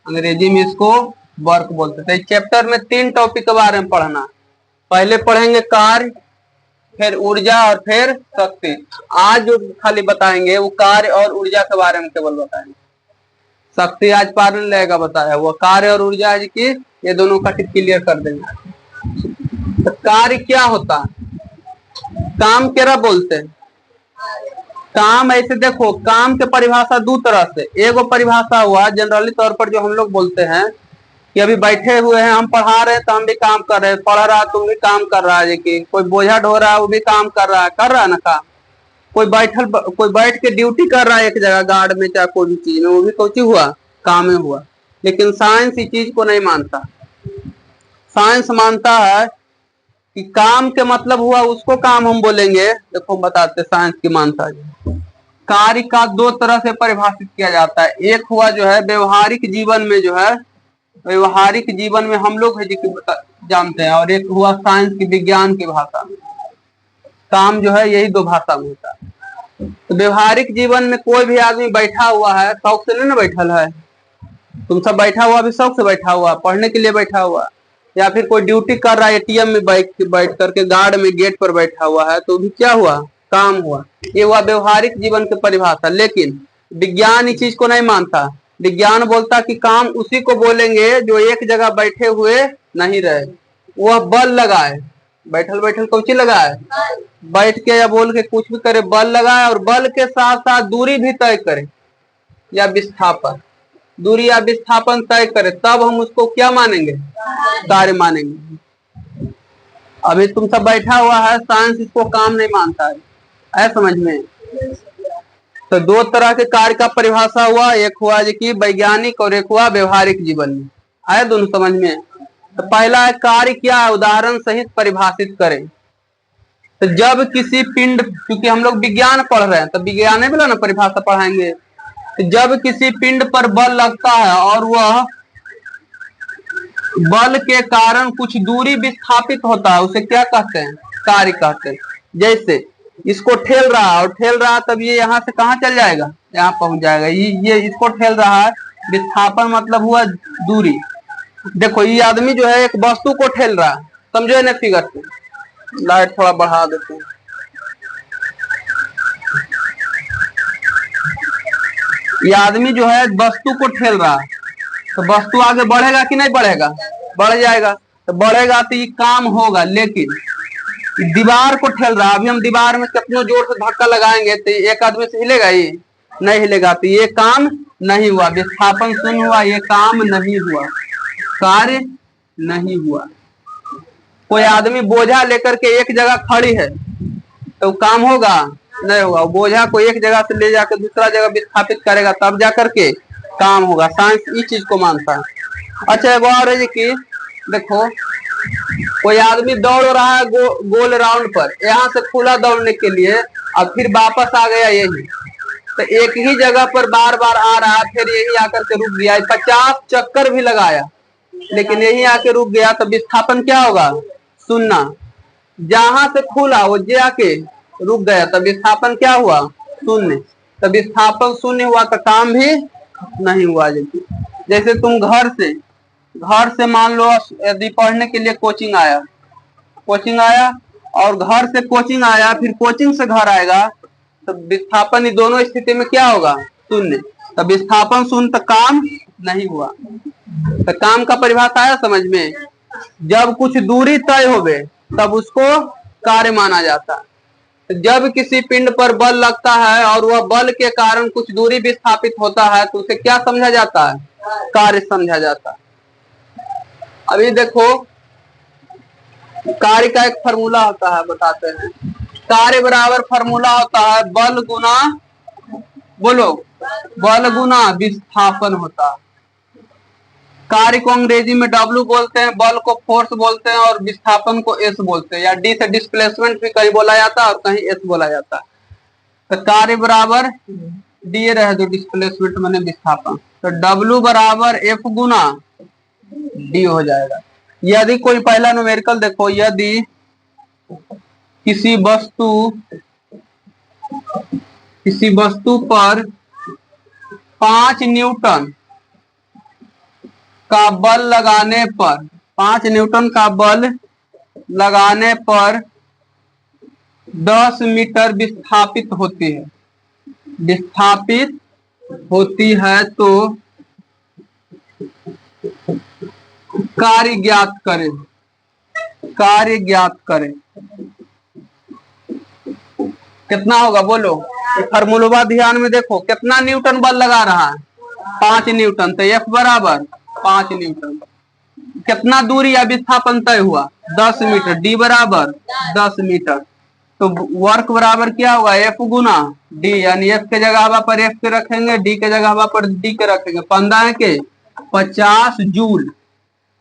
अंग्रेजी में इसको वर्क बोलते थे। चैप्टर में 3 टॉपिक के बारे में पढ़ना। पहले पढ़ेंगे कार्य, फिर ऊर्जा और फिर शक्ति। आज जो खाली बताएंगे वो कार्य और ऊर्जा के बारे में केवल बताएंगे। शक्ति आज पार नहीं लगेगा बताया, वो कार्य और ऊर्जा आज की ये दोनों का क्लियर कर देंगे। तो कार्य क्या होता है, काम केरा बोलते हैं। काम ऐसे देखो, काम के परिभाषा दो तरह से। एगो परिभाषा हुआ जनरली तौर पर जो हम लोग बोलते हैं कि अभी बैठे हुए हैं, हम पढ़ा रहे हैं तो हम भी काम कर रहे हैं, पढ़ रहा है तुम भी काम कर रहा है, कि कोई बोझा ढो रहा है वो भी काम कर रहा है ना काम। कोई बैठ के ड्यूटी कर रहा है एक जगह गार्ड में चाहे कोई भी चीज में, वो भी कोई हुआ, काम में हुआ। लेकिन साइंस इस चीज को नहीं मानता। साइंस मानता है कि काम के मतलब हुआ उसको काम हम बोलेंगे। देखो बताते साइंस की मानता है। कार्य का 2 तरह से परिभाषित किया जाता है। एक हुआ जो है व्यवहारिक जीवन में, जो है व्यवहारिक जीवन में हम लोग है जो जानते हैं, और एक हुआ साइंस की विज्ञान की भाषा में। काम जो है यही 2 भाषा में होता है। तो व्यवहारिक जीवन में कोई भी आदमी बैठा हुआ है, शौक से नहीं ना बैठल है। तुम सब बैठा हुआ भी शौक से बैठा हुआ, पढ़ने के लिए बैठा हुआ, या फिर कोई ड्यूटी कर रहा है एटीएम में बैठ करके गार्ड में गेट पर बैठा हुआ है, तो भी क्या हुआ, काम हुआ। ये हुआ व्यवहारिक जीवन की परिभाषा। लेकिन विज्ञान इस चीज को नहीं मानता। विज्ञान बोलता कि काम उसी को बोलेंगे जो एक जगह बैठे हुए नहीं रहे, वह बल लगाए। बैठल बैठल कौची लगाए, बैठ के या बोल के कुछ भी करे, बल लगाए, और बल के साथ साथ दूरी भी तय करे या विस्थापन, दूरी या विस्थापन तय करे, तब हम उसको क्या मानेंगे, कार्य मानेंगे। अभी तुम सब बैठा हुआ है, साइंस इसको काम नहीं मानता है समझ में। तो 2 तरह के कार्य का परिभाषा हुआ, एक हुआ जो कि वैज्ञानिक और एक हुआ व्यवहारिक जीवन में। आए दोनों समझ में। तो पहला है कार्य क्या है, उदाहरण सहित परिभाषित करें। तो जब किसी पिंड, क्योंकि हम लोग विज्ञान पढ़ रहे हैं तो विज्ञान में बोला ना परिभाषा पढ़ाएंगे। तो जब किसी पिंड पर बल लगता है और वह बल के कारण कुछ दूरी विस्थापित होता है, उसे क्या कहते हैं, कार्य कहते हैं। जैसे इसको ठेल रहा है और ठेल रहा है, तब ये यहाँ से कहाँ चल जाएगा, यहाँ पहुंच जाएगा। ये इसको ठेल रहा है, विस्थापन मतलब हुआ दूरी। देखो ये आदमी जो है एक वस्तु को ठेल रहा है, समझो ना फिगर से। लाइट थोड़ा बढ़ा देते हैं। ये आदमी जो है वस्तु को ठेल रहा है, तो वस्तु आगे बढ़ेगा कि नहीं बढ़ेगा, बढ़ जाएगा। तो बढ़ेगा तो ये काम होगा। लेकिन दीवार को ठेल रहा है, अभी हम दीवार में कितनों जोर से धक्का लगाएंगे तो एक आदमी से हिलेगा, ये नहीं हिलेगा, तो ये काम नहीं हुआ, विस्थापन शून्य हुआ, ये काम नहीं हुआ, कार्य नहीं हुआ। कोई आदमी बोझा लेकर के एक जगह खड़ी है तो काम होगा, नहीं होगा। बोझा को एक जगह से ले जाकर दूसरा जगह विस्थापित करेगा, तब जाकर के काम होगा। साइंस इस चीज को मानता है। अच्छा एक और है कि देखो कोई आदमी दौड़ रहा है गोल राउंड पर, यहाँ से खुला दौड़ने के लिए, अब फिर वापस आ गया यही, तो एक ही जगह पर बार बार आ रहा, फिर यही आकर के रुक गया, 50 चक्कर भी लगाया लेकिन यही आके रुक गया, तो विस्थापन क्या होगा, शून्य। जहां से खुला वो जाके रुक गया, तब विस्थापन क्या हुआ, शून्य। तब विस्थापन शून्य हुआ तो काम भी नहीं हुआ। जैसे तुम घर से मान लो यदि पढ़ने के लिए कोचिंग आया और घर से कोचिंग आया, फिर कोचिंग से घर आएगा, तो विस्थापन दोनों स्थिति में क्या होगा, शून्य। तब विस्थापन शून्य तो काम नहीं हुआ। तो काम का परिभाषा आया समझ में। जब कुछ दूरी तय होवे तब उसको कार्य माना जाता है। जब किसी पिंड पर बल लगता है और वह बल के कारण कुछ दूरी विस्थापित होता है, तो उसे क्या समझा जाता है, कार्य समझा जाता है। अभी देखो कार्य का एक फॉर्मूला होता है, बताते हैं। कार्य बराबर फॉर्मूला होता है बल गुना, बोलो, बल गुना विस्थापन होता है। कार्य को अंग्रेजी में W बोलते हैं, बल को फोर्स बोलते हैं और विस्थापन को S बोलते हैं, या D से डिस्प्लेसमेंट भी कहीं बोला जाता है और कहीं S बोला जाता है। तो कार्य बराबर D रहे जो डिस्प्लेसमेंट माने विस्थापन, तो W बराबर F गुना D हो जाएगा। यदि कोई पहला न्यूमेरिकल देखो, यदि किसी वस्तु पर 5 न्यूटन का बल लगाने पर 5 न्यूटन का बल लगाने पर 10 मीटर विस्थापित होती है तो कार्य ज्ञात करें। कितना होगा बोलो, फार्मूला ध्यान में देखो, कितना न्यूटन बल लगा रहा है, 5 न्यूटन, तो F बराबर 5 न्यूटन। कितना दूरी या विस्थापन तय हुआ, 10 मीटर, D बराबर 10 मीटर, तो वर्क बराबर क्या होगा, F गुना D, यानी F के जगह पर F के रखेंगे, D के जगह पर D के रखेंगे, 15 के 50 जूल।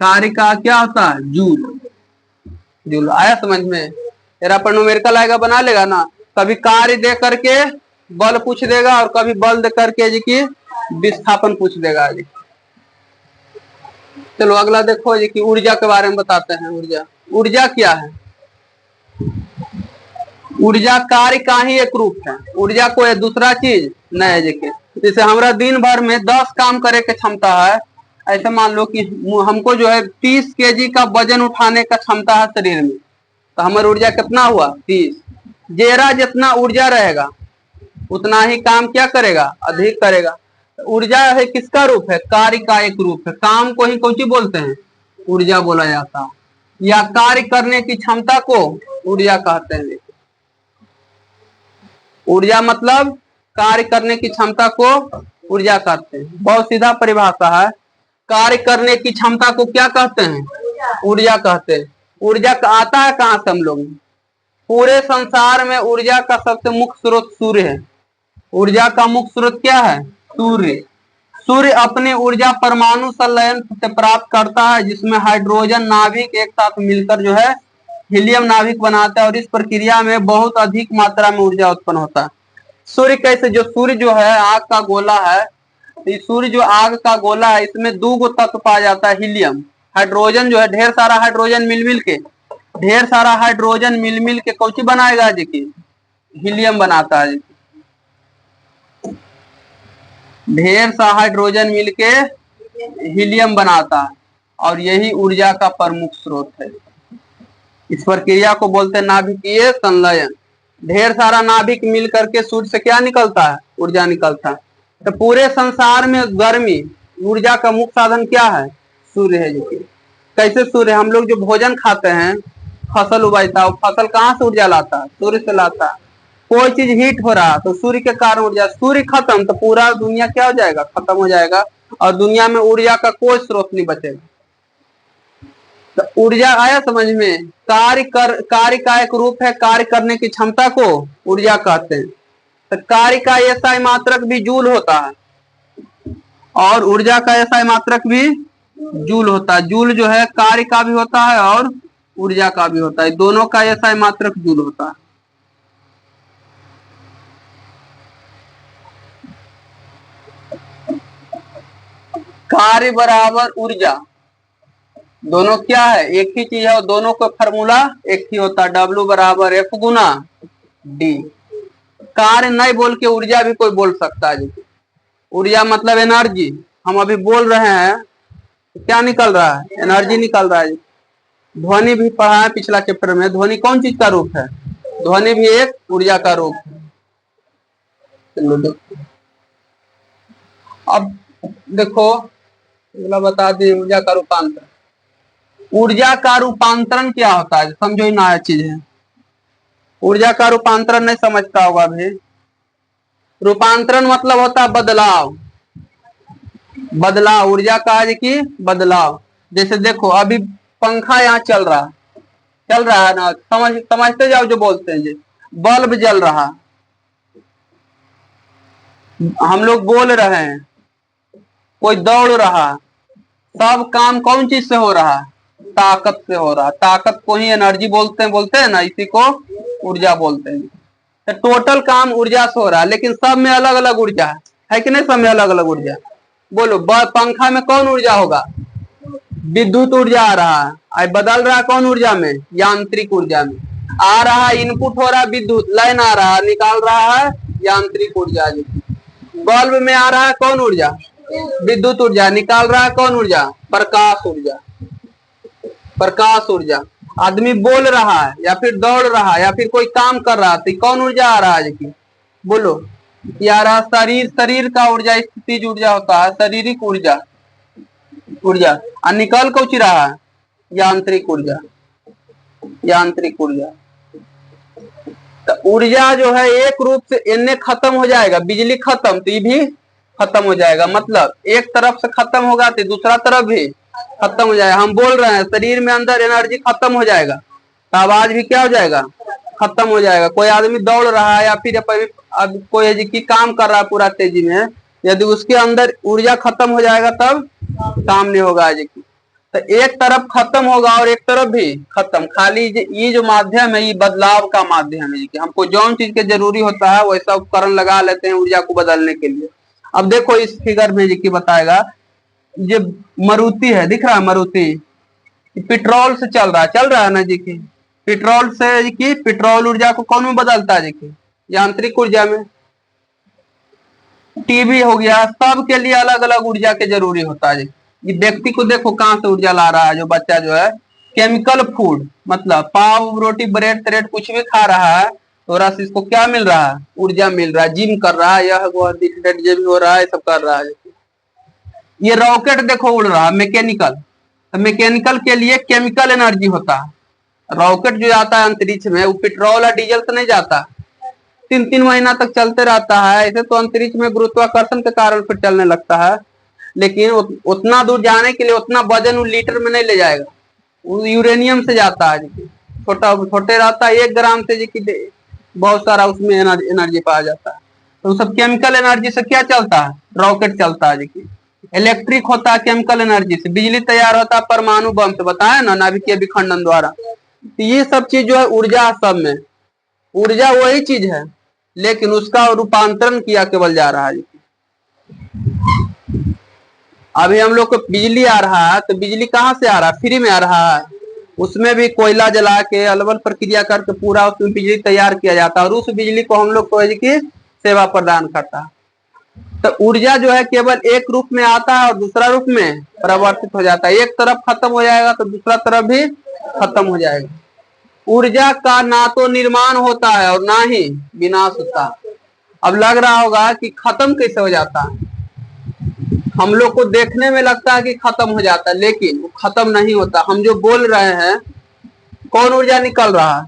कार्य का क्या होता है, जूल। आया समझ में, तेरा पर न्यूमेरिकल आएगा बना लेगा ना, कभी कार्य दे करके बल पूछ देगा और कभी बल दे करके जी की विस्थापन पूछ देगा जी। चलो अगला देखो जी कि ऊर्जा के बारे में बताते हैं। ऊर्जा क्या है, ऊर्जा कार्य का ही एक रूप है, ऊर्जा कोई दूसरा चीज नहीं है जी। जैसे हमारा दिन भर में 10 काम करे के क्षमता है, ऐसे मान लो कि हमको जो है 30 केजी का वजन उठाने का क्षमता है शरीर में, तो हमारी ऊर्जा कितना हुआ, 30। जेरा जितना ऊर्जा रहेगा उतना ही काम क्या करेगा, अधिक करेगा। ऊर्जा है किसका रूप है, कार्य का एक रूप है। काम को ही कौन सी बोलते हैं, ऊर्जा बोला जाता है, या कार्य करने की क्षमता को ऊर्जा कहते हैं। ऊर्जा मतलब कार्य करने की क्षमता को ऊर्जा कहते हैं। बहुत सीधा परिभाषा है, कार्य करने की क्षमता को क्या कहते हैं, ऊर्जा कहते हैं। ऊर्जा आता है कहां से, हम लोग पूरे संसार में ऊर्जा का सबसे मुख्य स्रोत सूर्य है। ऊर्जा का मुख्य स्रोत क्या है, सूर्य अपनी ऊर्जा परमाणु संलयन से प्राप्त करता है, जिसमें हाइड्रोजन नाभिक एक साथ मिलकर जो है हीलियम नाभिक बनाता है, और इस प्रक्रिया में बहुत अधिक मात्रा में ऊर्जा उत्पन्न होता है। सूर्य कैसे, जो सूर्य जो है आग का गोला है, सूर्य जो आग का गोला है, इसमें 2 तत्व पाया जाता है, हीलियम, हाइड्रोजन जो है, ढेर सारा हाइड्रोजन मिल के कौची बनाएगा जी की हीलियम बनाता है। ढेर सा हाइड्रोजन मिलके हीलियम बनाता है, और यही ऊर्जा का प्रमुख स्रोत है। इस प्रक्रिया को बोलते हैं नाभिकीय संलयन। ढेर सारा नाभिक मिल करके सूर्य से क्या निकलता है, ऊर्जा निकलता है। तो पूरे संसार में गर्मी ऊर्जा का मुख्य साधन क्या है, सूर्य है जी। कैसे सूर्य, हम लोग जो भोजन खाते हैं, फसल उगाता है, फसल कहाँ से ऊर्जा लाता है, सूर्य से लाता है। कोई चीज हीट हो रहा तो सूर्य के कारण ऊर्जा, सूर्य खत्म तो पूरा दुनिया क्या हो जाएगा, खत्म हो जाएगा, और दुनिया में ऊर्जा का कोई स्रोत नहीं बचेगा। तो ऊर्जा आया समझ में, कार्य का एक रूप है, कार्य करने की क्षमता को ऊर्जा कहते हैं। तो कार्य का SI मात्रक भी जूल होता है, और ऊर्जा का SI मात्रक भी जूल होता है। जूल जो है कार्य का भी होता है और ऊर्जा का भी होता है, दोनों का SI मात्रक जूल होता है। कार्य बराबर ऊर्जा, दोनों क्या है, एक ही चीज है, और दोनों का फार्मूला एक ही होता है, W बराबर F गुना D। कार्य नहीं बोल के ऊर्जा भी कोई बोल सकता है। ऊर्जा मतलब एनर्जी, हम अभी बोल रहे हैं तो क्या निकल रहा है, एनर्जी निकल रहा है। ध्वनि भी पढ़ा है पिछला चैप्टर में, ध्वनि कौन चीज का रूप है, ध्वनि भी एक ऊर्जा का रूप है। अब देखो बता दी ऊर्जा का रूपांतरण। ऊर्जा का रूपांतरण क्या होता है, समझो, नया चीज है। ऊर्जा का रूपांतरण नहीं समझता होगा अभी। रूपांतरण मतलब होता है बदलाव, ऊर्जा का है कि बदलाव। जैसे देखो अभी पंखा यहाँ चल रहा है ना, समझते जाओ जो बोलते हैं जी। बल्ब जल रहा, हम लोग बोल रहे हैं, कोई दौड़ रहा, सब काम कौन चीज से हो रहा, ताकत से हो रहा। ताकत को ही एनर्जी बोलते हैं ना, इसी को ऊर्जा बोलते हैं। तो टोटल काम ऊर्जा से हो रहा है, लेकिन सब में अलग अलग ऊर्जा है कि नहीं, सब में अलग अलग ऊर्जा। बोलो पंखा में कौन ऊर्जा होगा, विद्युत ऊर्जा आ रहा है, बदल रहा है कौन ऊर्जा में, यांत्रिक ऊर्जा में। आ रहा है इनपुट हो रहा है विद्युत, लाइन आ रहा है, निकाल रहा है यांत्रिक ऊर्जा। बल्ब में आ रहा है कौन ऊर्जा, विद्युत ऊर्जा। निकाल रहा है कौन ऊर्जा? प्रकाश ऊर्जा। प्रकाश ऊर्जा। आदमी बोल रहा है या फिर दौड़ रहा है या फिर कोई काम कर रहा है तो कौन ऊर्जा आ रहा है जी? बोलो। ये आ रहा शरीर, शरीर का ऊर्जा स्थितिज ऊर्जा होता है, शारीरिक ऊर्जा। ऊर्जा और निकल कौन रहा है? यांत्रिक ऊर्जा। यांत्रिक ऊर्जा। तो ऊर्जा जो है एक रूप से इनने खत्म हो जाएगा, बिजली खत्म तो ये भी खत्म हो जाएगा। मतलब एक तरफ से खत्म होगा तो दूसरा तरफ भी खत्म हो जाएगा। हम बोल रहे हैं शरीर में अंदर एनर्जी खत्म हो जाएगा तो आवाज भी क्या हो जाएगा? खत्म हो जाएगा। कोई आदमी दौड़ रहा है या फिर अब कोई जी की काम कर रहा है पूरा तेजी में, यदि उसके अंदर ऊर्जा खत्म हो जाएगा तब काम नहीं होगा जी की। तो एक तरफ खत्म होगा और एक तरफ भी खत्म। खाली ये जो माध्यम है ये बदलाव का माध्यम है कि हमको जौन चीज के जरूरी होता है वैसा उपकरण लगा लेते हैं ऊर्जा को बदलने के लिए। अब देखो इस फिगर में जी की बताएगा, ये मारुति है, दिख रहा है मारुति, पेट्रोल से चल रहा है ना जी की। पेट्रोल से जी की पेट्रोल ऊर्जा को कौन में बदलता है जी की? यांत्रिक ऊर्जा में। टीवी हो गया, सब के लिए अलग अलग ऊर्जा के जरूरी होता है जी। ये व्यक्ति को देखो कहाँ से ऊर्जा ला रहा है, जो बच्चा जो है केमिकल फूड, मतलब पाव रोटी ब्रेड त्रेड कुछ भी खा रहा है तो रस इसको क्या मिल रहा है? ऊर्जा मिल रहा है। जिम कर रहा है, यह वो जो भी हो रहा है सब कर रहा है। ये रॉकेट देखो उड़ रहा है मैकेनिकल, तो मैकेनिकल के लिए केमिकल एनर्जी होता है। रॉकेट जो जाता है अंतरिक्ष में वो पेट्रोल और डीजल से नहीं जाता, 3-3 महीना तक चलते रहता है। ऐसे तो अंतरिक्ष में गुरुत्वाकर्षण के कारण फिर चलने लगता है, लेकिन उतना दूर जाने के लिए उतना वजन लीटर में नहीं ले जाएगा, वो यूरेनियम से जाता है। छोटे रहता है 1 ग्राम से जी बहुत सारा उसमें एनर्जी पाया जाता है। तो सब केमिकल एनर्जी से क्या चलता है? रॉकेट चलता है जी। इलेक्ट्रिक होता है केमिकल एनर्जी से, बिजली तैयार होता है परमाणु बम से, बताया ना, नाभिकीय विखंडन द्वारा। तो ये सब चीज जो है ऊर्जा, सब में ऊर्जा वही चीज है लेकिन उसका रूपांतरण किया केवल जा रहा है। अभी हम लोग को बिजली आ रहा है तो बिजली कहाँ से आ रहा है? फ्री में आ रहा है। उसमें भी कोयला जला के अलग प्रक्रिया करके पूरा उसमें बिजली तैयार किया जाता है और उस बिजली को हम लोग को की सेवा प्रदान करता है। तो ऊर्जा जो है केवल एक रूप में आता है और दूसरा रूप में परिवर्तित हो जाता है। एक तरफ खत्म हो जाएगा तो दूसरा तरफ भी खत्म हो जाएगा। ऊर्जा का ना तो निर्माण होता है और ना ही विनाश होता है। अब लग रहा होगा कि खत्म कैसे हो जाता है, हम लोग को देखने में लगता है कि खत्म हो जाता है लेकिन वो खत्म नहीं होता। हम जो बोल रहे हैं कौन ऊर्जा निकल रहा है?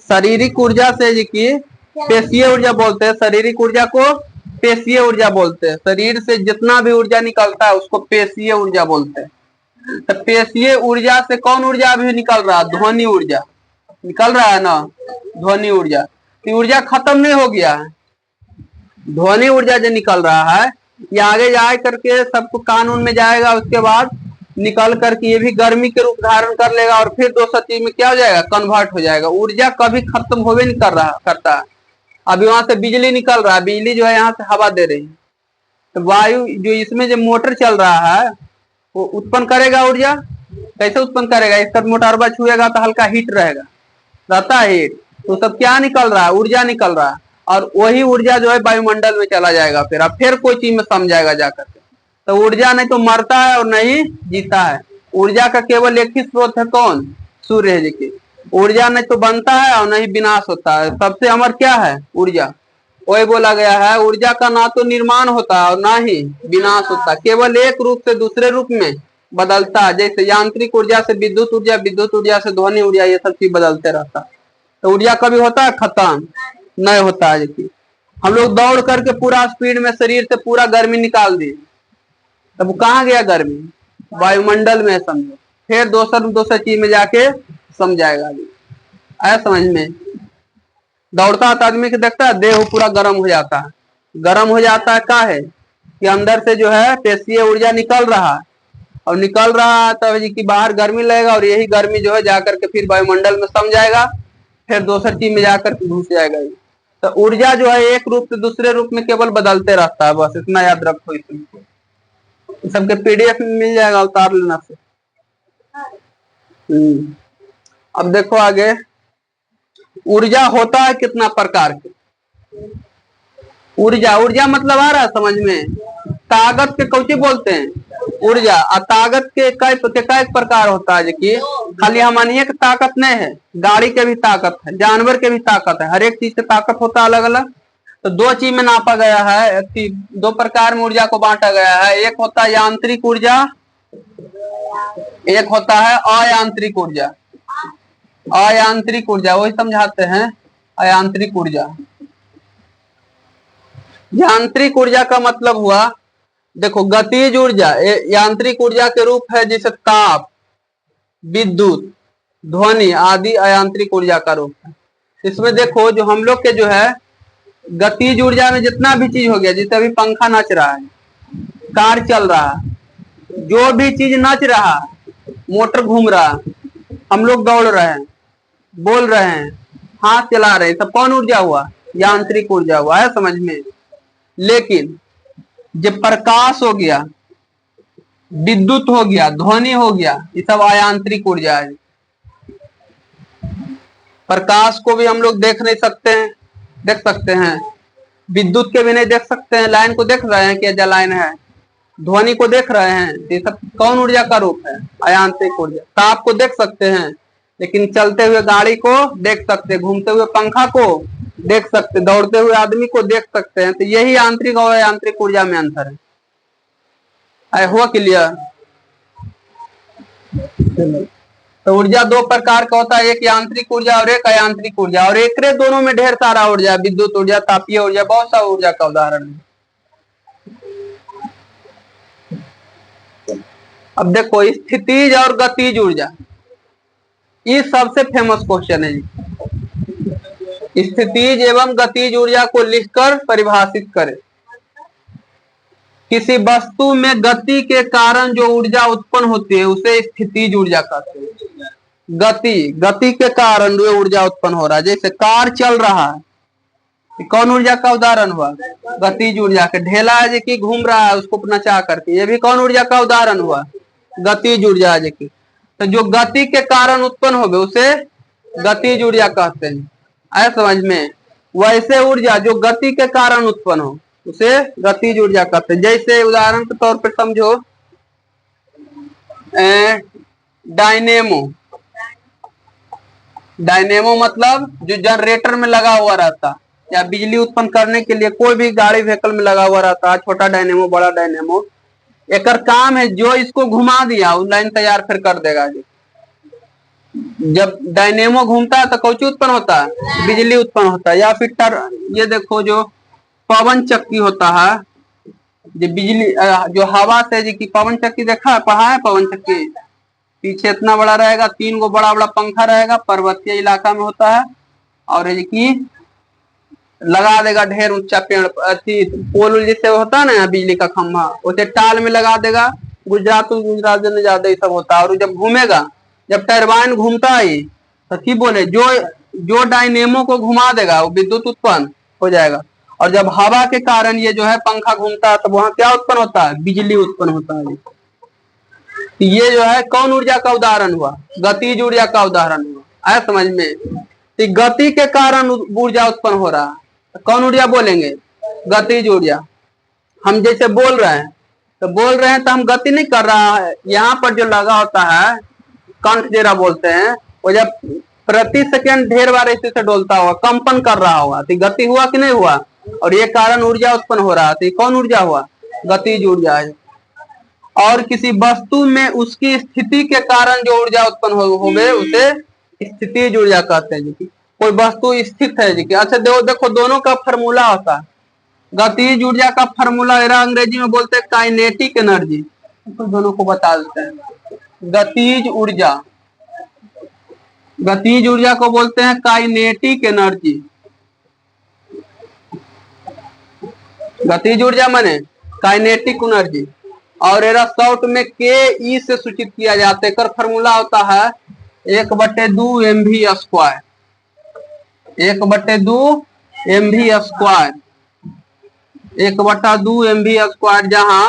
शारीरिक ऊर्जा से जी की पेशीय ऊर्जा बोलते हैं। शारीरिक ऊर्जा को पेशीय ऊर्जा बोलते हैं। शरीर से जितना भी ऊर्जा निकलता है उसको पेशीय ऊर्जा बोलते हैं। तो पेशीय ऊर्जा से कौन ऊर्जा अभी निकल रहा है? ध्वनि ऊर्जा निकल रहा है ना, ध्वनि ऊर्जा। तो ऊर्जा खत्म नहीं हो गया है। ध्वनि ऊर्जा जो निकल रहा है ये आगे जाए करके सबको कानून में जाएगा, उसके बाद निकल करके ये भी गर्मी के रूप धारण कर लेगा और फिर दूसरा चीज में क्या हो जाएगा? कन्वर्ट हो जाएगा। ऊर्जा कभी खत्म होवे नहीं करता है। अभी वहां से बिजली निकल रहा है, बिजली जो है यहाँ से हवा दे रही है तो वायु जो इसमें जो मोटर चल रहा है वो उत्पन्न करेगा ऊर्जा। कैसे उत्पन्न करेगा? इसका मोटरबा छुएगा तो हल्का हीट रहता है हीट, तो सब क्या निकल रहा है? ऊर्जा निकल रहा है। और वही ऊर्जा जो है वायुमंडल में चला जाएगा फिर कोई चीज में सम जाएगा जाकर के। तो ऊर्जा नहीं तो मरता है और नहीं जीता है। ऊर्जा का केवल एक ही स्रोत है, कौन? सूर्य जी की। ऊर्जा नहीं तो बनता है और नहीं विनाश होता है। सबसे अमर क्या है? ऊर्जा। वही बोला गया है ऊर्जा का ना तो निर्माण होता है और ना ही विनाश होता, केवल एक रूप से दूसरे रूप में बदलता है। जैसे यांत्रिक ऊर्जा से विद्युत ऊर्जा, विद्युत ऊर्जा से ध्वनि ऊर्जा, ये सब चीज बदलते रहता है। तो ऊर्जा कभी होता है खत्म? नहीं होता है। जैसे हम लोग दौड़ करके पूरा स्पीड में शरीर से पूरा गर्मी निकाल दिए, तब वो कहाँ गया गर्मी? वायुमंडल में समझो, फिर दूसरा चीज में जाके सम जाएगा। आया समझ में? दौड़ता है तो आदमी के देखता है देह पूरा गर्म हो जाता है। गर्म हो जाता है क्या है कि अंदर से जो है पेशीय ऊर्जा निकल रहा है और निकल रहा है तब कि बाहर गर्मी लगेगा और यही गर्मी जो है जाकर के फिर वायुमंडल में सम जाएगा, फिर दूसरी चीज में जाकर के घुस जाएगा। तो ऊर्जा जो है एक रूप से दूसरे रूप में केवल बदलते रहता है, बस इतना याद रखो। इसमें सबके पीडीएफ में मिल जाएगा, उतार लेना से। अब देखो आगे, ऊर्जा होता है कितना प्रकार के? ऊर्जा मतलब आ रहा है समझ में? ताकत के कौची बोलते हैं? ऊर्जा। और ताकत के कई प्रकार होता है कि खाली हमनिए की ताकत नहीं है, गाड़ी के भी ताकत है, जानवर के भी ताकत है, हर एक चीज से ताकत होता है अलग अलग। तो दो चीज में नापा गया है, दो प्रकार में ऊर्जा को बांटा गया है। एक होता है यांत्रिक ऊर्जा, एक होता है अयांत्रिक ऊर्जा। अयांत्रिक ऊर्जा वही समझाते हैं, अयांत्रिक ऊर्जा। यांत्रिक ऊर्जा का मतलब हुआ, देखो गतिज ऊर्जा यांत्रिक ऊर्जा के रूप है, जैसे ताप, विद्युत, ध्वनि आदि अयांत्रिक ऊर्जा का रूप है। इसमें देखो जो हम लोग के जो है गतिज ऊर्जा में जितना भी चीज हो गया, जैसे अभी पंखा नाच रहा है, कार चल रहा है, जो भी चीज नाच रहा, मोटर घूम रहा, हम लोग दौड़ रहे हैं, बोल रहे हैं, हाथ चला रहे हैं, सब कौन ऊर्जा हुआ? यांत्रिक ऊर्जा हुआ है, समझ में। लेकिन जब प्रकाश हो गया, विद्युत हो गया, ध्वनि हो गया, ये सब अयांत्रिक ऊर्जा है। प्रकाश को भी हम लोग देख नहीं सकते हैं, देख सकते हैं, विद्युत के भी नहीं देख सकते हैं, लाइन को देख रहे हैं कि यह लाइन है, ध्वनि को देख रहे हैं, ये सब कौन ऊर्जा का रूप है? अयांत्रिक ऊर्जा। ताप को देख सकते हैं, लेकिन चलते हुए गाड़ी को देख सकते, घूमते हुए पंखा को देख सकते, दौड़ते हुए आदमी को देख सकते हैं। तो यही आंतरिक और यांत्रिक ऊर्जा में अंतर है। हुआ क्लियर? तो ऊर्जा दो प्रकार का होता है, एक यांत्रिक ऊर्जा और एक अयांत्रिक ऊर्जा, और एक दोनों में ढेर सारा ऊर्जा, विद्युत ऊर्जा, तापीय ऊर्जा, बहुत सा ऊर्जा का उदाहरण है। अब देखो स्थितिज और गतिज ऊर्जा, ये सबसे फेमस क्वेश्चन है जी। स्थितिज एवं गतिज ऊर्जा को लिखकर परिभाषित करें। किसी वस्तु में गति के कारण जो ऊर्जा उत्पन्न होती है उसे स्थितिज ऊर्जा कहते हैं। गति के कारण जो ऊर्जा उत्पन्न हो रहा है, जैसे कार चल रहा है, कौन ऊर्जा का उदाहरण हुआ? गतिज ऊर्जा के। ढेला है कि घूम रहा है उसको नचा करके, ये भी कौन ऊर्जा का उदाहरण हुआ? गतिज ऊर्जा है कि। तो जो गति के कारण उत्पन्न हो गए उसे गतिज ऊर्जा कहते हैं, आया समझ में। वैसे ऊर्जा जो गति के कारण उत्पन्न हो उसे गतिज ऊर्जा कहते हैं। जैसे उदाहरण के तौर पर समझो डायनेमो। डायनेमो मतलब जो जनरेटर में लगा हुआ रहता या बिजली उत्पन्न करने के लिए कोई भी गाड़ी व्हीकल में लगा हुआ रहता है, छोटा डायनेमो बड़ा डायनेमो, एक काम है जो इसको घुमा दिया वो लाइन तैयार फिर कर देगा जी। जब डायनेमो घूमता है तो कौची उत्पन्न होता है? बिजली उत्पन्न होता है। या फिर ये देखो जो पवन चक्की होता है, जो बिजली जो हवा से जी की पवन चक्की देखा है, पढ़ा है पवन चक्की? पीछे इतना बड़ा रहेगा, 3 गो बड़ा बड़ा पंखा रहेगा, पर्वतीय इलाका में होता है, और ये की लगा देगा ढेर ऊंचा पेड़, पोल जैसे होता है ना बिजली का खंभा, उसे टाल में लगा देगा। गुजरात में ज्यादा ये सब होता है। और जब घूमेगा, जब टरबाइन घूमता है तो की बोले जो डायनेमो को घुमा देगा वो विद्युत उत्पन्न हो जाएगा। और जब हवा के कारण ये जो है पंखा घूमता है तो वहां क्या उत्पन्न होता है? बिजली उत्पन्न होता है। ये जो है कौन ऊर्जा का उदाहरण हुआ? गतिज ऊर्जा का उदाहरण हुआ, आया समझ में। तो गति के कारण ऊर्जा उत्पन्न हो रहा है, तो कौन ऊर्जा बोलेंगे? गतिज ऊर्जा। हम जैसे बोल रहे हैं तो हम गति नहीं कर रहा है, यहाँ पर जो लगा होता है कंठ जेरा बोलते हैं, वो जब प्रति सेकंड ढेर बार ऐसे से डोलता होगा, कंपन कर रहा होगा, तो गति हुआ कि नहीं हुआ? और ये कारण ऊर्जा उत्पन्न हो रहा है, तो कौन ऊर्जा हुआ? गतिज ऊर्जा है। और किसी वस्तु में उसकी स्थिति के कारण जो ऊर्जा उत्पन्न हो गए उसे स्थितिज ऊर्जा कहते हैं जी। कोई वस्तु स्थित है जी। अच्छा देखो दोनों का फॉर्मूला होता है। गतिज ऊर्जा का फॉर्मूला अंग्रेजी में बोलते हैं काइनेटिक एनर्जी, तो दोनों को बता देते हैं। गतिज ऊर्जा को बोलते हैं काइनेटिक एनर्जी। गतिज ऊर्जा माने काइनेटिक एनर्जी, और एरा शॉर्ट में के ई से सूचित किया जाता है। कर फॉर्मूला होता है 1/2 mv²। 1/2 mv²। 1/2 mv², जहां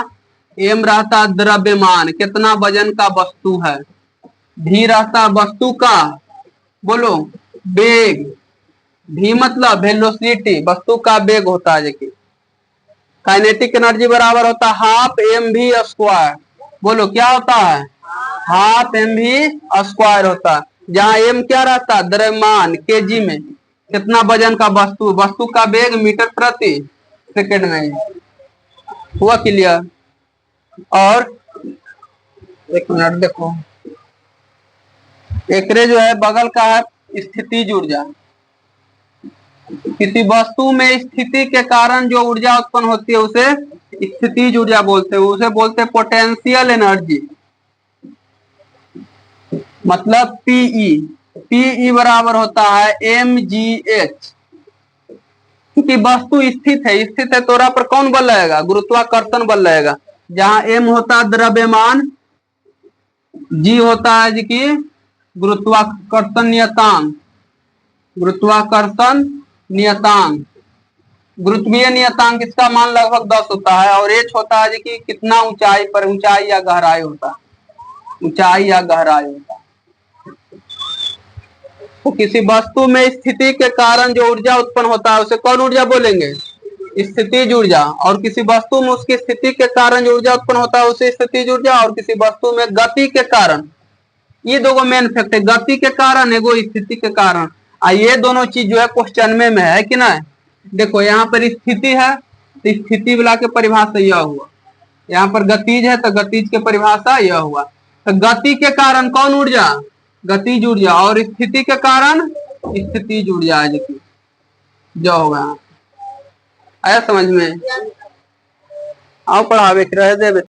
एम रहता द्रव्यमान, कितना वजन का वस्तु है, भी रहता वस्तु का, बोलो, वेग। भी मतलब वेलोसिटी, वस्तु का वेग होता है। देखिए काइनेटिक एनर्जी बराबर होता है हाफ mv स्क्वायर। बोलो क्या होता है, हाफ mv स्क्वायर होता है, जहाँ m क्या रहता है, द्रव्यमान, केजी में कितना वजन का वस्तु, वस्तु का वेग मीटर प्रति सेकंड में। हुआ क्लियर। और एक मिनट देखो, एकरे जो है बगल का है स्थितिज ऊर्जा। किसी वस्तु में स्थिति के कारण जो ऊर्जा उत्पन्न होती है उसे स्थितिज ऊर्जा बोलते हैं, उसे बोलते हैं पोटेंशियल एनर्जी, मतलब पीई बराबर होता है mgh। क्योंकि वस्तु स्थित है तो वहां पर कौन बल लगेगा, गुरुत्वाकर्षण बल लगेगा। जहां m होता है द्रव्यमान, g होता है जी की गुरुत्वाकर्षण नियतांक, गुरुत्वाकर्षण नियतांक, गुरुत्वीय नियतांक इसका मान लगभग 10 होता है, और h होता है जी की कितना ऊंचाई पर, ऊंचाई या गहराई होता है, ऊंचाई या गहराई होता है। तो किसी वस्तु में स्थिति के कारण जो ऊर्जा उत्पन्न होता है उसे कौन ऊर्जा बोलेंगे, स्थितिज ऊर्जा। और किसी वस्तु में उसकी स्थिति के कारण जो ऊर्जा उत्पन्न होता है उसे स्थितिज ऊर्जा। और किसी वस्तु में गति के कारण, ये दो मेन फैक्ट है, गति के कारण एगो स्थिति के कारण। ये दोनों चीज जो है क्वेश्चन में है कि ना। देखो यहाँ पर स्थिति है तो स्थिति वाला के परिभाषा यह हुआ, यहाँ पर गतिज है तो गतिज के परिभाषा यह हुआ। तो गति के कारण कौन ऊर्जा, गतिज ऊर्जा, और स्थिति के कारण स्थितिज ऊर्जा है जो होगा। आया समझ में, आओ पढ़ावे रह दे।